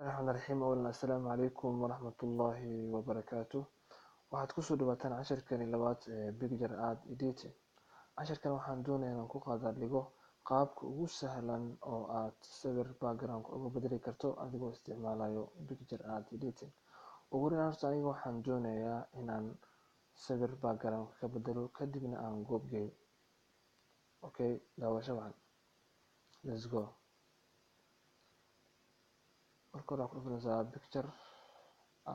الرحمن الرحيم أولا السلام عليكم ورحمة الله وبركاته waxaad kusoo dhawaataan casharkani labaad ee picture art editing casharkan waxaan doonayaa inaan ku qaadadhigo qaabka ugu sahlan oo aad sawir background uga bedeli karto adigoo isticmaalayo picture art editing ugu horreyn horta aniga waxaan doonayaa inaan sawir background ka bedelo kadibna aan goob geeyo okay daawasho wacan let's go marka hore waxaan ku dhufanaysaa picture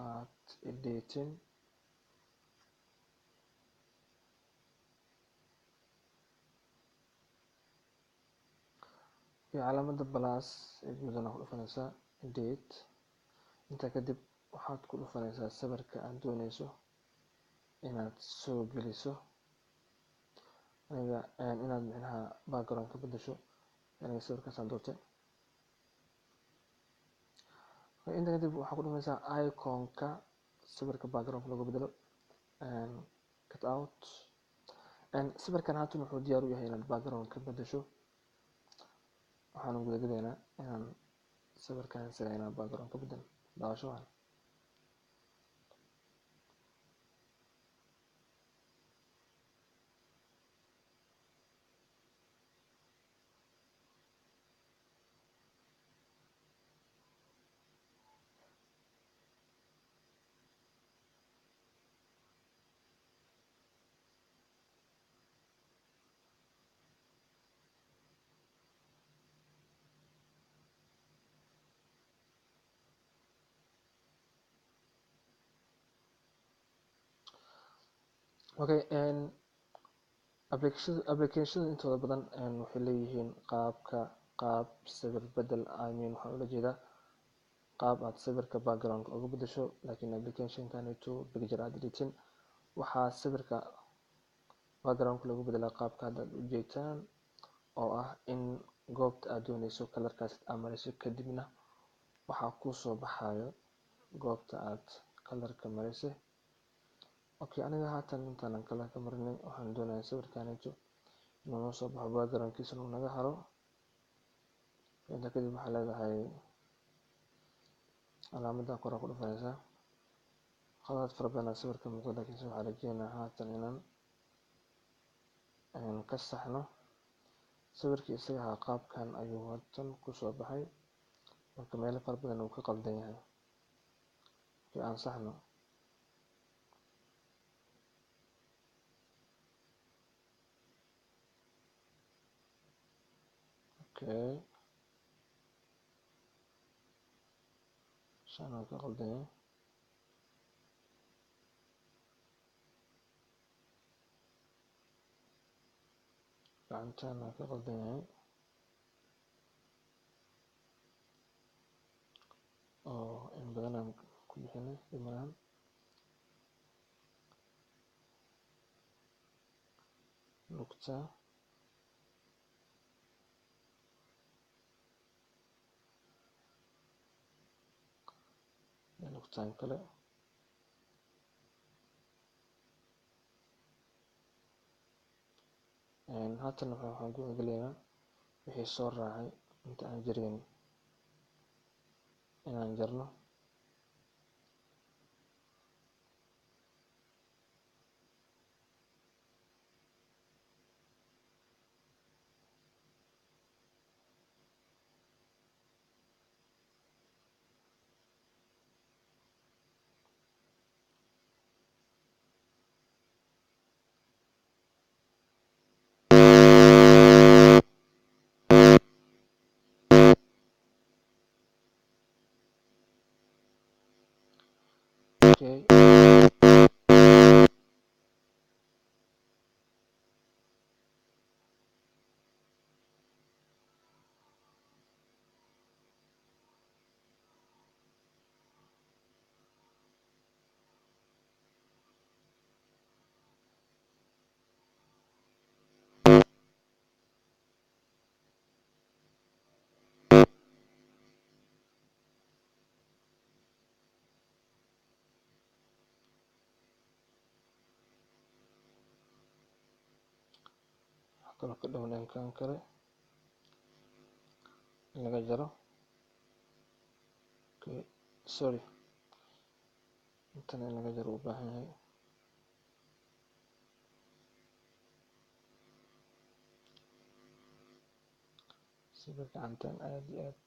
art editing calaamada plus ee gudaha ku dhufanaysaa edit inta kadib waxaad ku dhufanaysaa sawirka aad doonayso inaad soo geliso inaad micnaha background ka bedesho aniga sawirkaas aan doortay inta kadib waxaad ku dhufanaysaa iconka sawirka background lagu bedelo cut out sawirkan haatan wuxuu diyaar u yahay inaad background ka bedesho waxaan guda gelaynaa inaan sawirkan sameynaa background ka bedel daawasho wacan okay applicationada intooda badan waxay leeyihiin qaab sawir bedel waxaan ula jeedaa qaab aad sawirka background uga bedesho laakiin applicationkanito picture art editing waxaa sawirka background lagu bedelaa qaabka aad ujeedaan oo ah in goobta aad doonayso kalarkaas aad mariso kadibna waxaa kusoo baxayo goobta aad kalarka marisay okay aniga haatan intaan kalarka marinay waxaan doonayaa sawirkanito inuu noo soo baxo backgroundkiisana uu naga haro inta kadib waxaa leedahay calaamada kor ku dhufanaysaa khadad fara badan sawirka muuqda laakiin waxaan rajeynayaa haatan inaan ka saxno sawirkii isaga ahaa qaabkan ayuu haatan kusoo baxay marka meelo fara badan uu ka qaldan yahay aan saxno okay shan ka qaldan yahay gacantana ka qaldan yahay oo in badan aan ku bixinay dhimaan lugta lugtaan kale haatan waxaan ku gelaynaa wixii soo raacay inta aan jirin inaan jarno okay kaloo ka dhow dhankan kale in laga jaro okay sorry intan in laga jaro u baahan yahay sawirka gacantan aad iyo aad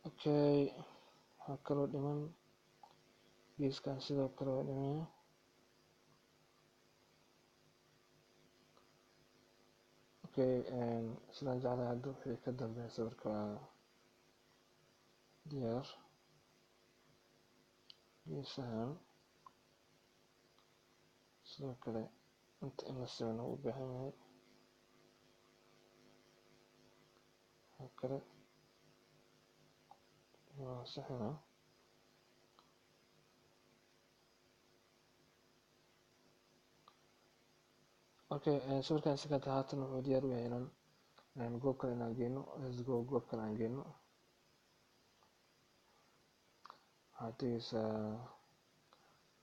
okay waxaa kaloo dhiman geeskan sidoo kale waa dhiman okay sidaan jeclahay hadda wixii ka dambeeya sawirka waa diyaar geesahan sidoo kale inta in la simana u baahan yahay waxaa kale waa saxina okay sawirkan isaga haatan wuxuu diyaar u yahay inaan goob kale inaan geyno let's go goob kale aan geyno waxaad tegeysaa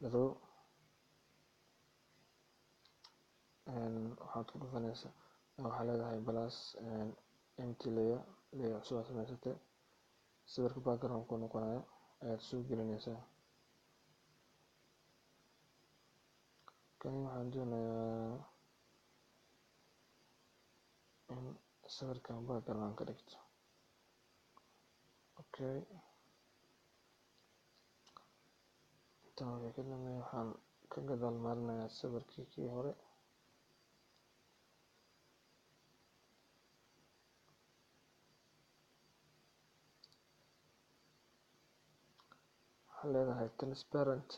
dharow waxaad ku dhufanaysaa waxaa leedahay plus empty layer cusub aad samaysatay sawirka background ku noqonayo ayaad soo gelinaysaa kani waxaan doonayaa in sawirkan background ka dhigto okay intaan wixii ka dambeeya waxaan ka gadaal marinayaa sawirkii kii hore waxaa leedahay transparent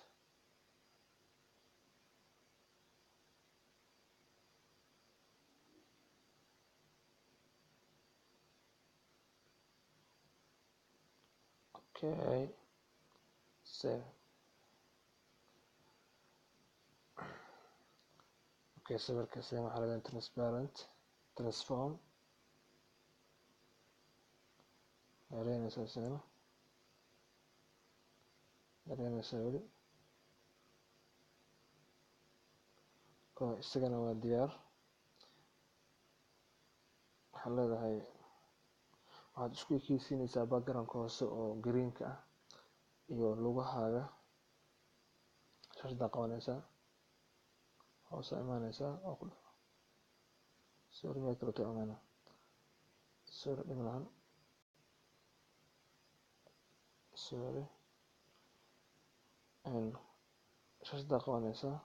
okay save okay sawirka save waxaa leedahay transparent transform yareynaysaa isagana yareynaysaa weli oo isagana waa diyaar waxaa leedahay waxaad isku ekeysiinaysaa backgroundka hoose oo greenka ah iyo lugahaaga shashada qabanaysaa hoose imaanaysaa oo ku dhufo sorry meel kale ka imaana sorry dhib lahan sorry shashada qabanaysaa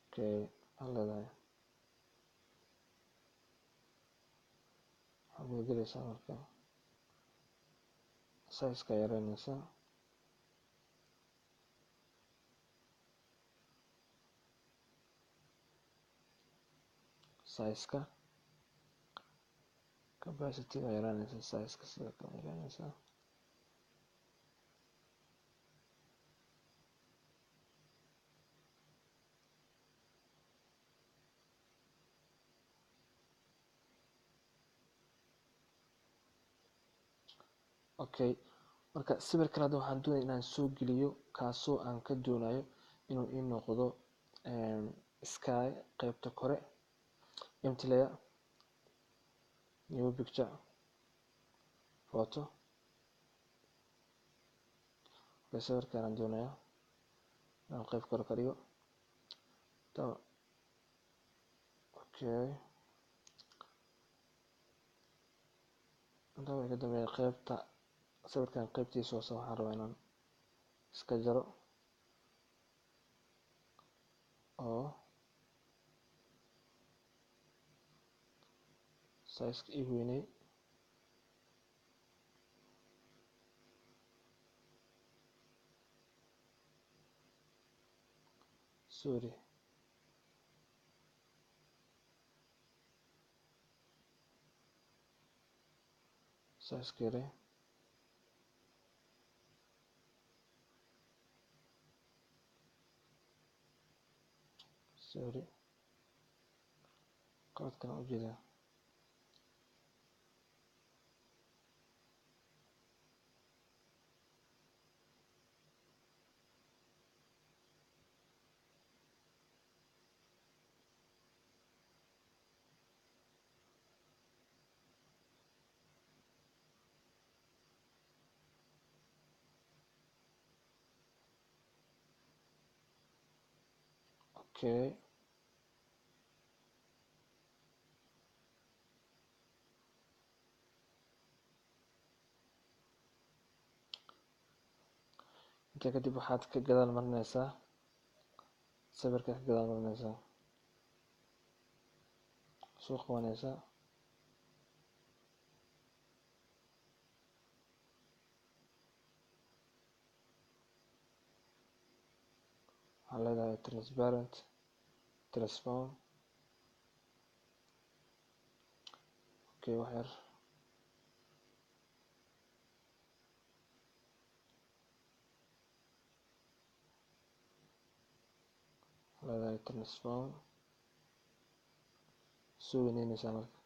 okay waxaa leedahay waxaad weygelaysaa marka size-ka yareynaysaa size-ka capacity-ga yareynaysaa size-ka sidoo kale yareynaysaa okay marka sawirkan hadda waxaan doonaya inaan soo geliyo kaasoo aan ka doonayo inuu ii noqdo sky qaybta kore empty layer new picture photo okay sawirkan aan doonaya inaan qayb kore ka dhigo okay intaa wixii ka dambeeya qaybta sawirkan qaybtiisa hoose waxaan rabaa inaan iska jaro oo size-ka ii weynay sorry size-ka yare sorry qaladkan ujeedaa okay inta kadib waxaad ka gadaal marinaysaa sawirka, ka gadaal marinaysaa, soo qabanaysaa, waxaa leedahay transparent, transform, okay wax yar leedahay transform, soo weyneynaysaa marka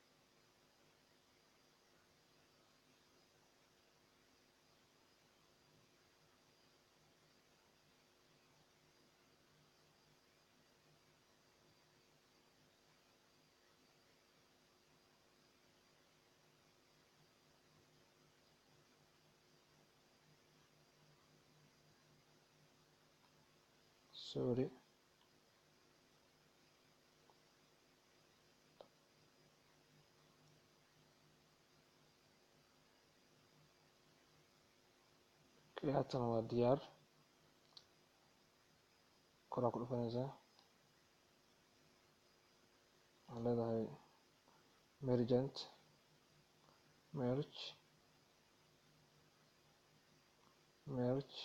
sorry okay haatan waa diyaar. koraa ku dhufanaysaa, waxaa leedahay mergent, merge, merge,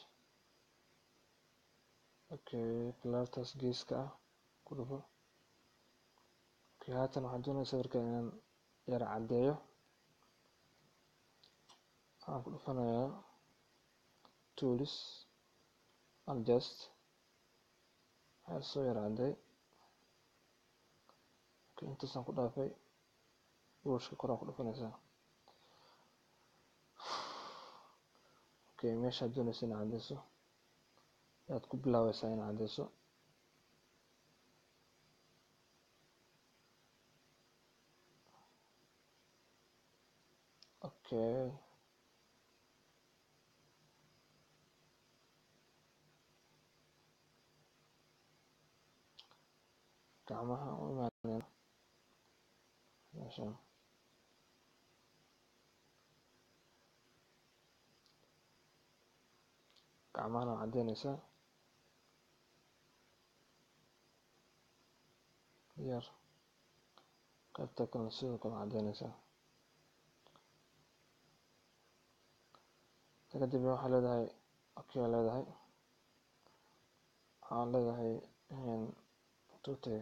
okay pilartaas geeska ah ku dhufo. okay haatan waxaan doonaya sawirka inaan yar caddeeyo, waxaan ku dhufanayaa tools, adjust, waxaa soo yar cadday, okay intaasaan ku dhaafay, brushka koraa ku dhufanaysaa, okay meeshaad doonaysa inaad caddeyso ayaad ku bilaabaysaa inaad caddeyso, okay gacmaha u imaanayna meeshaan, gacmahana waa caddeynaysaa yar, qaybta kalena sidoo kale caddeynaysaa. kadib waxaa leedahay okay aa leedahay, waxaa leedahay tute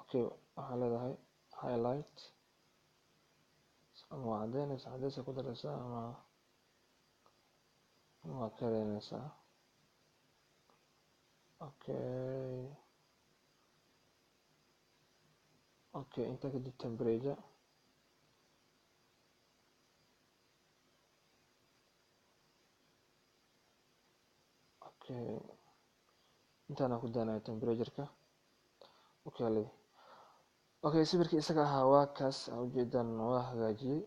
okay waxaa leedahay highlight, ama waa caddeynaysaa, caddeys ku daraysaa ama waa ka yareynaysaa, okay okay inta kadib temperature, okay intaana ku daanaya temperatureka, okay leedahay. okay sawirkii isaga ahaa waa kaas aa ujeedaan waa hagaajiyey,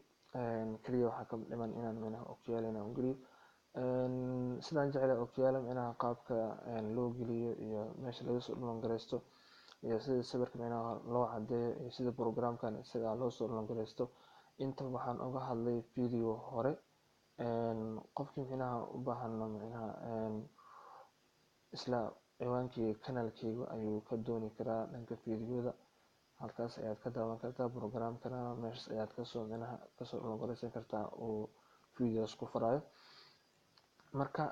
kaliya waxaa ka dhiman inaan micnaha okiyaalo inaan geliyo, sidaan jeclay okiyaalo micnaha qaabka loo geliyo iyo meesha laga soo dhulongareysto iyo sida sawirka micnaha loo caddeeyo iyo sida programkan isaga loo soo dhulongareysto inta waxaan uga hadlay video hore. qofkii micnaha u baahan micnaha isla ciwaankii kanaalkeyga ayuu ka dooni karaa dhanka videoda, halkaas ayaad ka daawan kartaa programkana, meeshas ayaad kasoo micnaha kasoo dhulongareysan kartaa oo videos ku farayo. marka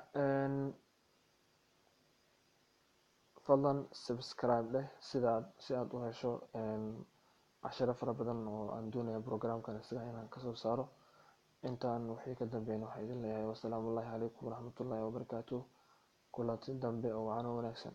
fadlan subscribe leh si aad u hesho cashiro fara badan oo aan doonayo programkan isaga inaan kasoo saaro. intaan wixii ka dambeeyna waxaa idin leeyahay wassalaamu calaykum waraxmatullaahi wabarakaatuh, kulanti dambe oo wacan wanaagsan.